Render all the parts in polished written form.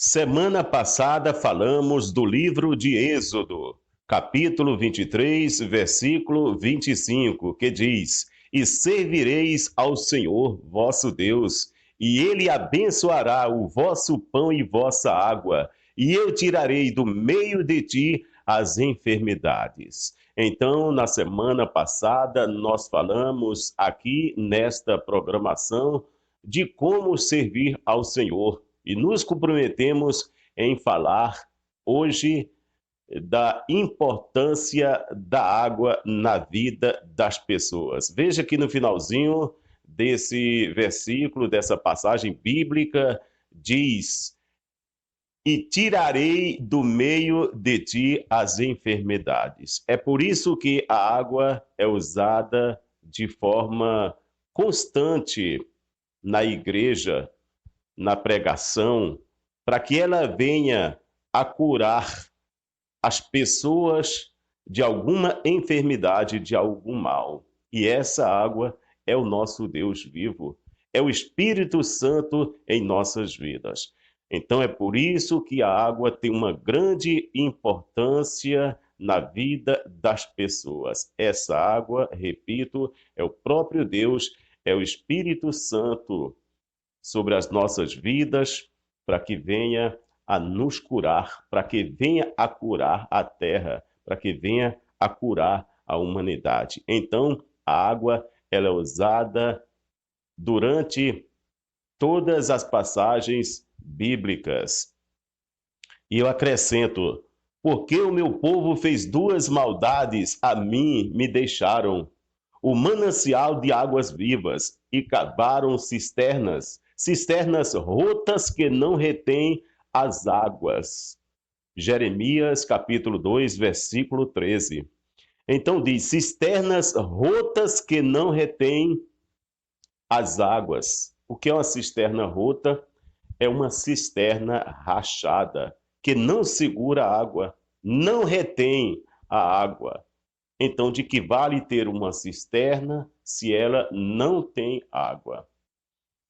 Semana passada falamos do livro de Êxodo, capítulo 23, versículo 25, que diz: E servireis ao Senhor vosso Deus, e ele abençoará o vosso pão e vossa água, e eu tirarei do meio de ti as enfermidades. Então, na semana passada, nós falamos aqui nesta programação de como servir ao Senhor e nos comprometemos em falar hoje da importância da água na vida das pessoas. Veja que no finalzinho desse versículo, dessa passagem bíblica, diz: E tirarei do meio de ti as enfermidades. É por isso que a água é usada de forma constante na igreja, na pregação, para que ela venha a curar as pessoas de alguma enfermidade, de algum mal. E essa água é o nosso Deus vivo, é o Espírito Santo em nossas vidas. Então é por isso que a água tem uma grande importância na vida das pessoas. Essa água, repito, é o próprio Deus, é o Espírito Santo sobre as nossas vidas, para que venha a nos curar, para que venha a curar a terra, para que venha a curar a humanidade. Então, a água ela é usada durante todas as passagens bíblicas. E eu acrescento: porque o meu povo fez duas maldades, a mim me deixaram o manancial de águas vivas e cavaram cisternas, cisternas rotas que não retêm as águas. Jeremias capítulo 2, versículo 13. Então diz: cisternas rotas que não retêm as águas. O que é uma cisterna rota? É uma cisterna rachada, que não segura a água, não retém a água. Então, de que vale ter uma cisterna se ela não tem água?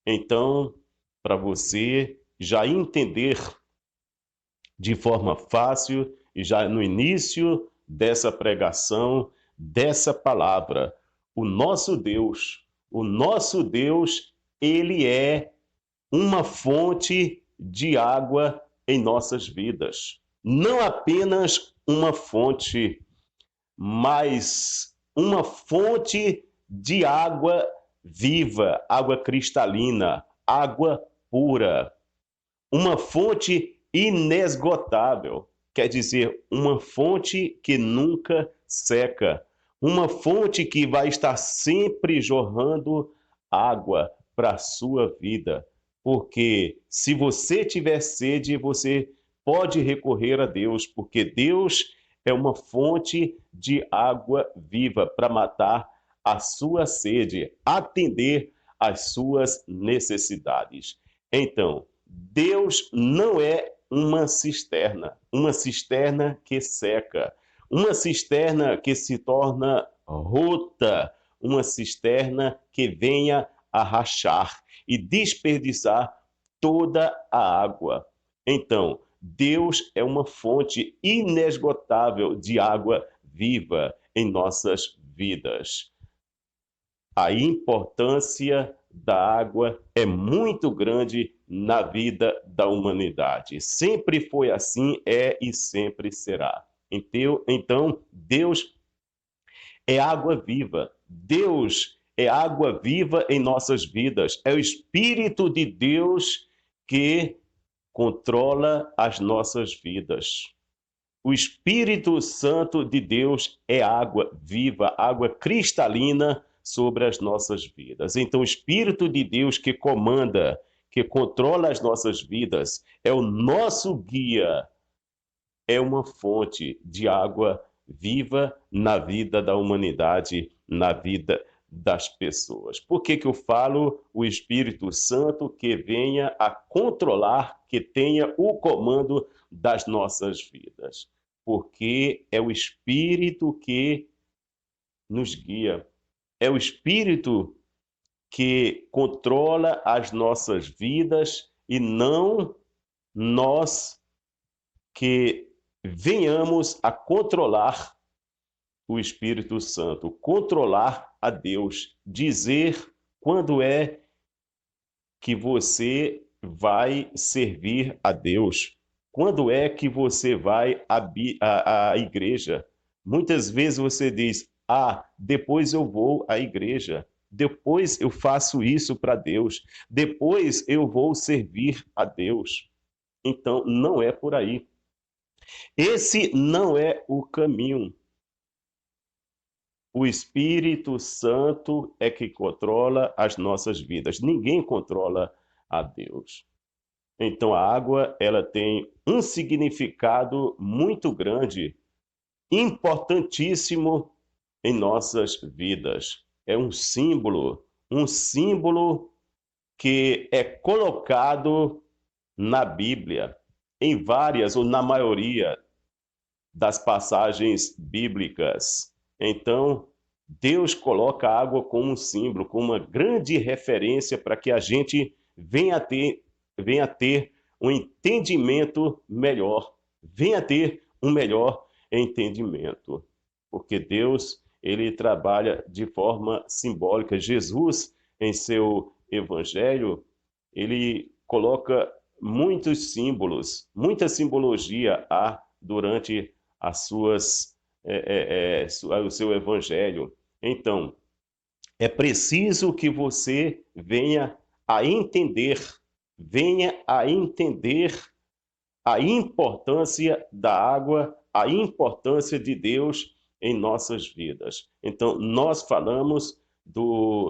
Então, para você já entender de forma fácil e já no início dessa pregação, dessa palavra, o nosso Deus, ele é uma fonte de água em nossas vidas. Não apenas uma fonte, mas uma fonte de água viva, água cristalina, água pura. Uma fonte inesgotável, quer dizer, uma fonte que nunca seca. Uma fonte que vai estar sempre jorrando água para a sua vida. Porque se você tiver sede, você pode recorrer a Deus, porque Deus é uma fonte de água viva para matar a sua sede, atender às suas necessidades. Então, Deus não é uma cisterna que seca, uma cisterna que se torna rota, uma cisterna que venha a rachar e desperdiçar toda a água. Então, Deus é uma fonte inesgotável de água viva em nossas vidas. A importância da água é muito grande na vida da humanidade. Sempre foi assim, é e sempre será. Então, Deus é água viva. Deus é água viva em nossas vidas. É o Espírito de Deus que controla as nossas vidas. O Espírito Santo de Deus é água viva, água cristalina sobre as nossas vidas. Então, o Espírito de Deus que comanda, que controla as nossas vidas, é o nosso guia, é uma fonte de água viva na vida da humanidade, na vida das pessoas. Por que eu falo o Espírito Santo que venha a controlar, que tenha o comando das nossas vidas? Porque é o Espírito que nos guia, é o Espírito que controla as nossas vidas e não nós que venhamos a controlar o Espírito Santo, controlar a Deus, dizer quando é que você vai servir a Deus, quando é que você vai à igreja. Muitas vezes você diz, depois eu vou à igreja, depois eu faço isso para Deus, depois eu vou servir a Deus. Então, não é por aí. Esse não é o caminho. O Espírito Santo é que controla as nossas vidas. Ninguém controla a Deus. Então, a água, ela tem um significado muito grande, importantíssimo em nossas vidas. É um símbolo que é colocado na Bíblia, em várias ou na maioria das passagens bíblicas. Então, Deus coloca a água como um símbolo, como uma grande referência para que a gente venha a ter um entendimento melhor, venha a ter um melhor entendimento. Porque Deus, ele trabalha de forma simbólica. Jesus, em seu evangelho, ele coloca muitos símbolos, muita simbologia durante o seu evangelho. Então, é preciso que você venha a entender a importância da água, a importância de Deus em nossas vidas. Então, nós falamos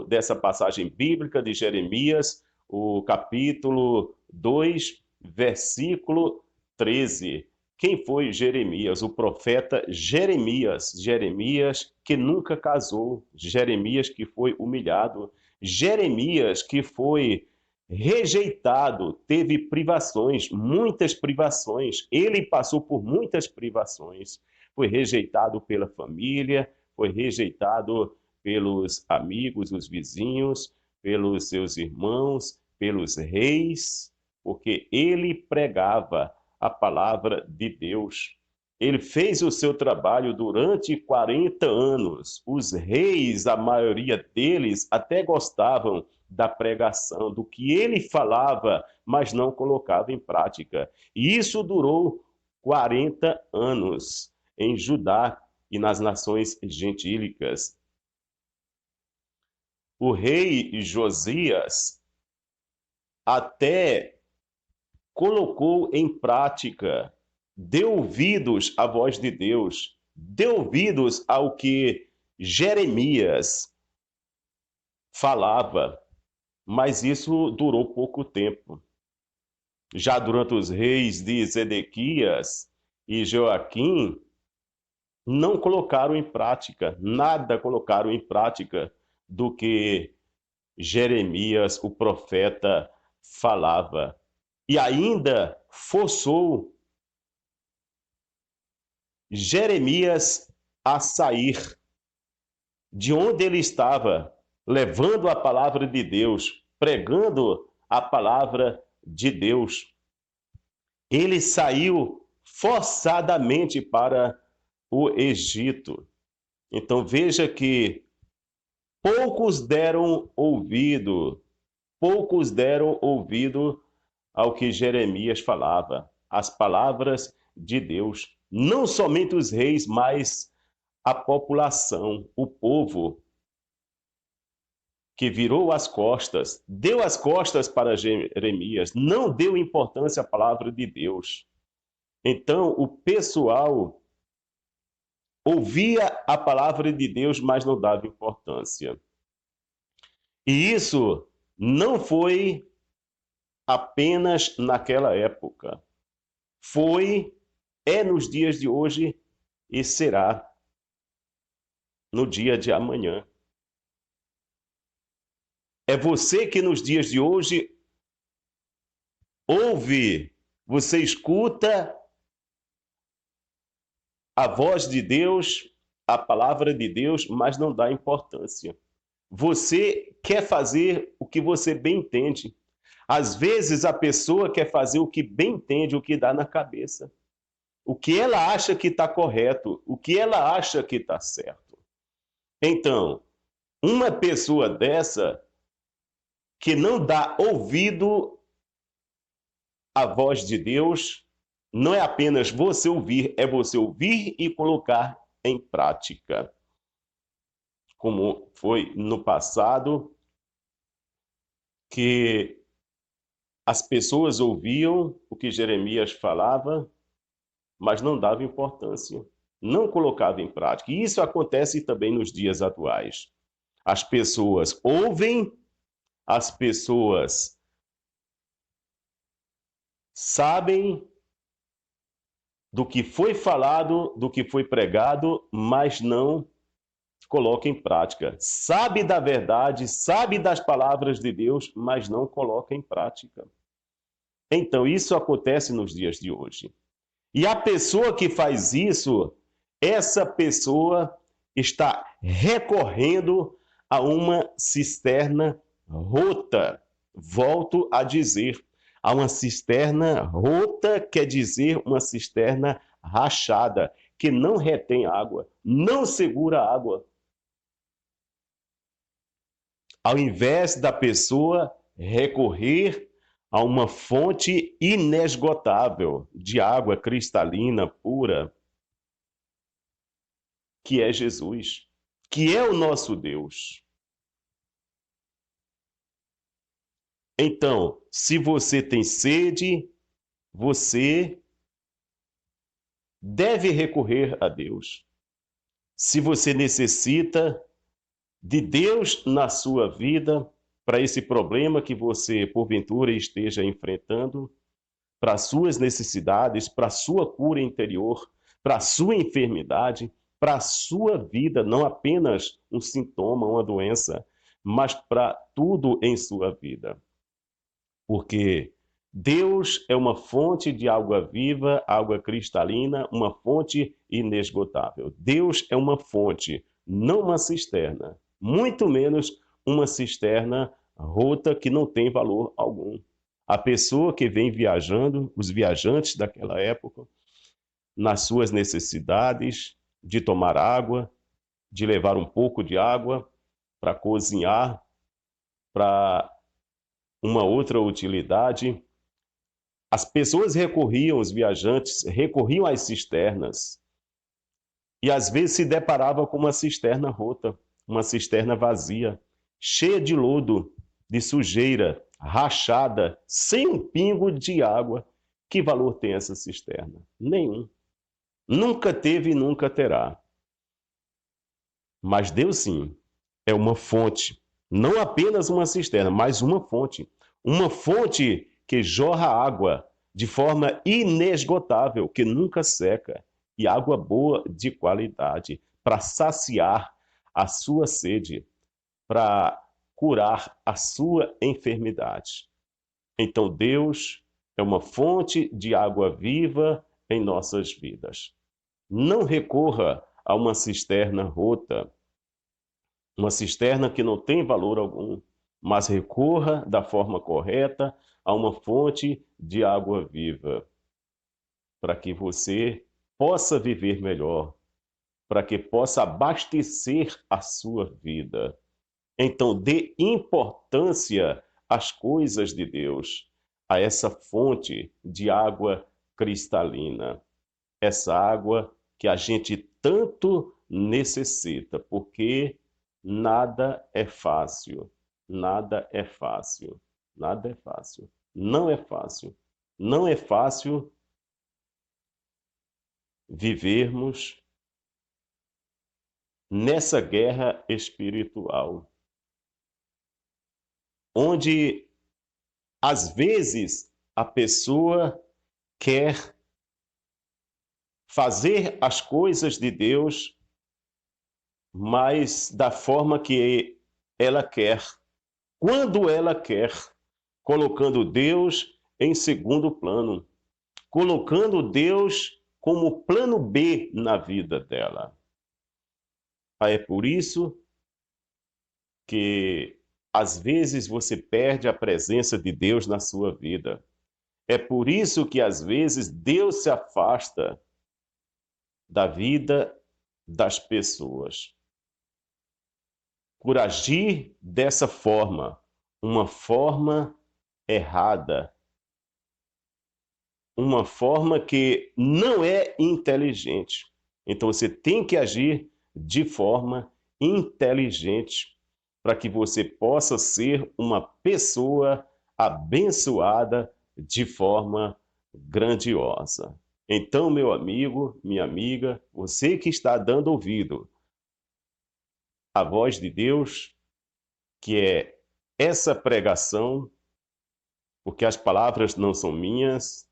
dessa passagem bíblica de Jeremias, o capítulo 2, versículo 13. Quem foi Jeremias? O profeta Jeremias. Jeremias que nunca casou. Jeremias que foi humilhado. Jeremias que foi rejeitado, teve privações, muitas privações. Ele passou por muitas privações. Foi rejeitado pela família, foi rejeitado pelos amigos, os vizinhos, pelos seus irmãos, pelos reis, porque ele pregava a palavra de Deus. Ele fez o seu trabalho durante 40 anos. Os reis, a maioria deles, até gostavam da pregação, do que ele falava, mas não colocava em prática. E isso durou 40 anos em Judá e nas nações gentílicas. O rei Josias até colocou em prática, deu ouvidos à voz de Deus, deu ouvidos ao que Jeremias falava, mas isso durou pouco tempo. Já durante os reis de Zedequias e Joaquim, não colocaram em prática, nada colocaram em prática do que Jeremias, o profeta, falava. E ainda forçou Jeremias a sair de onde ele estava, levando a palavra de Deus, pregando a palavra de Deus. Ele saiu forçadamente para o Egito. Então veja que poucos deram ouvido ao que Jeremias falava, as palavras de Deus. Não somente os reis, mas a população, o povo, que virou as costas, deu as costas para Jeremias, não deu importância à palavra de Deus. Então, o pessoal ouvia a palavra de Deus, mas não dava importância. E isso não foi apenas naquela época. É nos dias de hoje e será no dia de amanhã. É você que nos dias de hoje ouve, você escuta a voz de Deus, a palavra de Deus, mas não dá importância. Você quer fazer o que você bem entende. Às vezes a pessoa quer fazer o que bem entende, o que dá na cabeça. O que ela acha que está correto, o que ela acha que está certo. Então, uma pessoa dessa que não dá ouvido à voz de Deus, não é apenas você ouvir, é você ouvir e colocar em prática. Como foi no passado, que as pessoas ouviam o que Jeremias falava, mas não davam importância, não colocavam em prática. E isso acontece também nos dias atuais. As pessoas ouvem, as pessoas sabem do que foi falado, do que foi pregado, mas não coloca em prática. Sabe da verdade, sabe das palavras de Deus, mas não coloca em prática. Então, isso acontece nos dias de hoje. E a pessoa que faz isso, essa pessoa está recorrendo a uma cisterna rota. Volto a dizer, a uma cisterna rota quer dizer uma cisterna rachada, que não retém água, não segura água. Ao invés da pessoa recorrer a uma fonte inesgotável de água cristalina, pura, que é Jesus, que é o nosso Deus. Então, se você tem sede, você deve recorrer a Deus. Se você necessita de Deus na sua vida, para esse problema que você, porventura, esteja enfrentando, para suas necessidades, para sua cura interior, para sua enfermidade, para a sua vida, não apenas um sintoma, uma doença, mas para tudo em sua vida. Porque Deus é uma fonte de água viva, água cristalina, uma fonte inesgotável. Deus é uma fonte, não uma cisterna, muito menos uma cisterna rota que não tem valor algum. A pessoa que vem viajando, os viajantes daquela época, nas suas necessidades de tomar água, de levar um pouco de água para cozinhar, para uma outra utilidade. As pessoas recorriam, os viajantes recorriam às cisternas e às vezes se deparava com uma cisterna rota, uma cisterna vazia, cheia de lodo, de sujeira, rachada, sem um pingo de água. Que valor tem essa cisterna? Nenhum. Nunca teve e nunca terá. Mas Deus sim, é uma fonte, não apenas uma cisterna, mas uma fonte. Uma fonte que jorra água de forma inesgotável, que nunca seca, e água boa de qualidade, para saciar a sua sede, para curar a sua enfermidade. Então Deus é uma fonte de água viva em nossas vidas. Não recorra a uma cisterna rota, uma cisterna que não tem valor algum, mas recorra da forma correta a uma fonte de água viva, para que você possa viver melhor, para que possa abastecer a sua vida. Então, dê importância às coisas de Deus, a essa fonte de água cristalina, essa água que a gente tanto necessita, porque nada é fácil, nada é fácil, nada é fácil, não é fácil, não é fácil vivermos nessa guerra espiritual, onde às vezes a pessoa quer fazer as coisas de Deus, mas da forma que ela quer, quando ela quer, colocando Deus em segundo plano, colocando Deus como plano B na vida dela. É por isso que às vezes você perde a presença de Deus na sua vida. É por isso que às vezes Deus se afasta da vida das pessoas. Por agir dessa forma, uma forma errada, uma forma que não é inteligente. Então você tem que agir de forma inteligente para que você possa ser uma pessoa abençoada de forma grandiosa. Então, meu amigo, minha amiga, você que está dando ouvido à voz de Deus, que é essa pregação, porque as palavras não são minhas,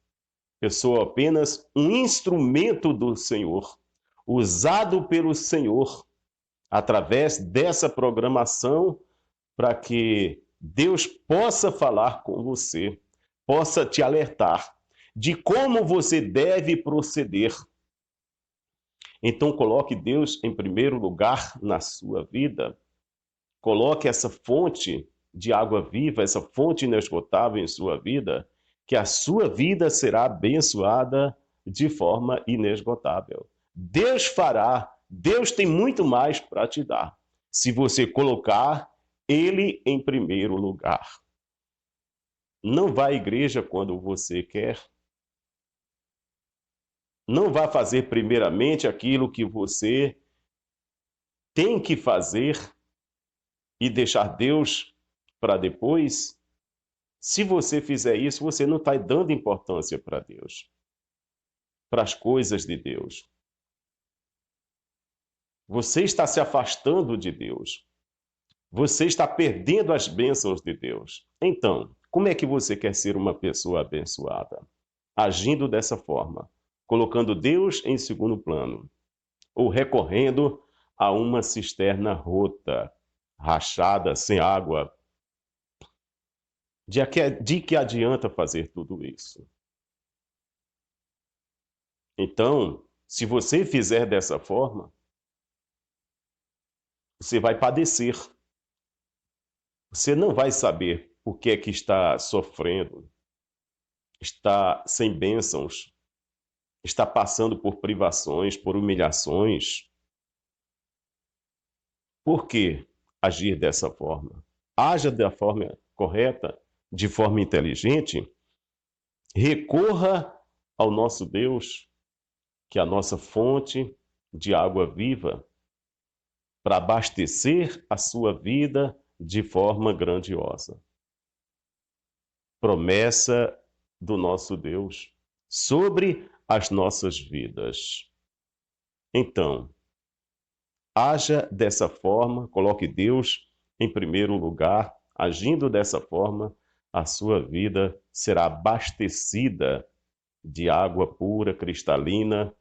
eu sou apenas um instrumento do Senhor, usado pelo Senhor, através dessa programação, para que Deus possa falar com você, possa te alertar de como você deve proceder. Então, coloque Deus em primeiro lugar na sua vida. Coloque essa fonte de água viva, essa fonte inesgotável em sua vida, que a sua vida será abençoada de forma inesgotável. Deus fará, Deus tem muito mais para te dar, se você colocar Ele em primeiro lugar. Não vá à igreja quando você quer. Não vá fazer primeiramente aquilo que você tem que fazer e deixar Deus para depois. Se você fizer isso, você não está dando importância para Deus, para as coisas de Deus. Você está se afastando de Deus. Você está perdendo as bênçãos de Deus. Então, como é que você quer ser uma pessoa abençoada? Agindo dessa forma, colocando Deus em segundo plano, ou recorrendo a uma cisterna rota, rachada, sem água. De que adianta fazer tudo isso? Então, se você fizer dessa forma, você vai padecer. Você não vai saber o que é que está sofrendo, está sem bênçãos, está passando por privações, por humilhações. Por que agir dessa forma? Haja da forma correta, de forma inteligente, recorra ao nosso Deus, que é a nossa fonte de água viva, para abastecer a sua vida de forma grandiosa. Promessa do nosso Deus sobre as nossas vidas. Então, haja dessa forma, coloque Deus em primeiro lugar, agindo dessa forma, a sua vida será abastecida de água pura, cristalina,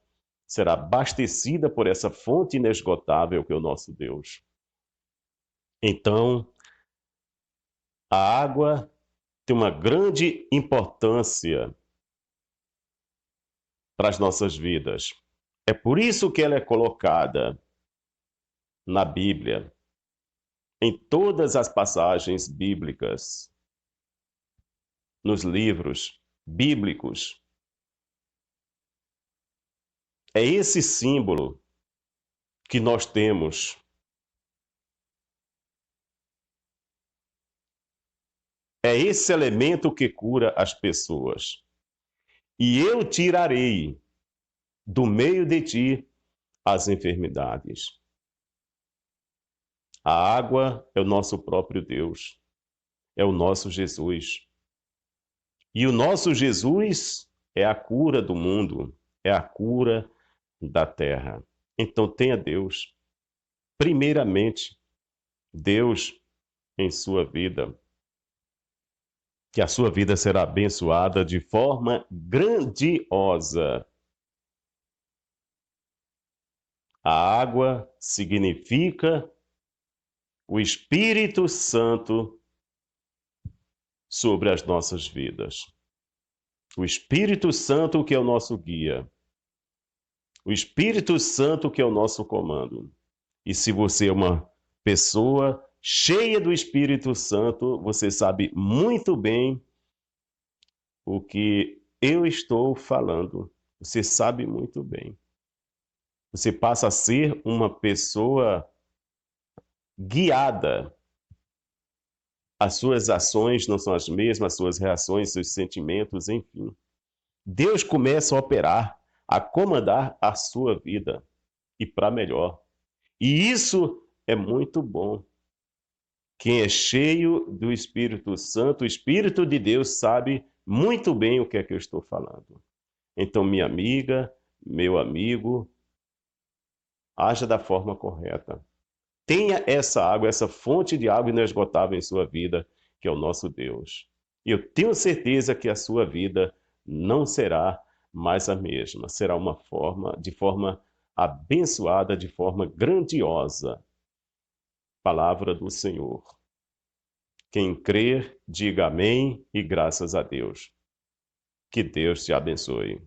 será abastecida por essa fonte inesgotável que é o nosso Deus. Então, a água tem uma grande importância para as nossas vidas. É por isso que ela é colocada na Bíblia, em todas as passagens bíblicas, nos livros bíblicos. É esse símbolo que nós temos. É esse elemento que cura as pessoas. E eu tirarei do meio de ti as enfermidades. A água é o nosso próprio Deus, é o nosso Jesus. E o nosso Jesus é a cura do mundo, é a cura da terra. Então tenha Deus, primeiramente, Deus em sua vida, que a sua vida será abençoada de forma grandiosa. A água significa o Espírito Santo sobre as nossas vidas. O Espírito Santo que é o nosso guia. O Espírito Santo que é o nosso comando. E se você é uma pessoa cheia do Espírito Santo, você sabe muito bem o que eu estou falando. Você sabe muito bem. Você passa a ser uma pessoa guiada. As suas ações não são as mesmas, as suas reações, seus sentimentos, enfim. Deus começa a operar, a comandar a sua vida e para melhor. E isso é muito bom. Quem é cheio do Espírito Santo, o Espírito de Deus sabe muito bem o que é que eu estou falando. Então, minha amiga, meu amigo, haja da forma correta. Tenha essa água, essa fonte de água inesgotável em sua vida, que é o nosso Deus. E eu tenho certeza que a sua vida não será mais a mesma. Será de forma abençoada, de forma grandiosa. Palavra do Senhor. Quem crer, diga amém e graças a Deus. Que Deus te abençoe.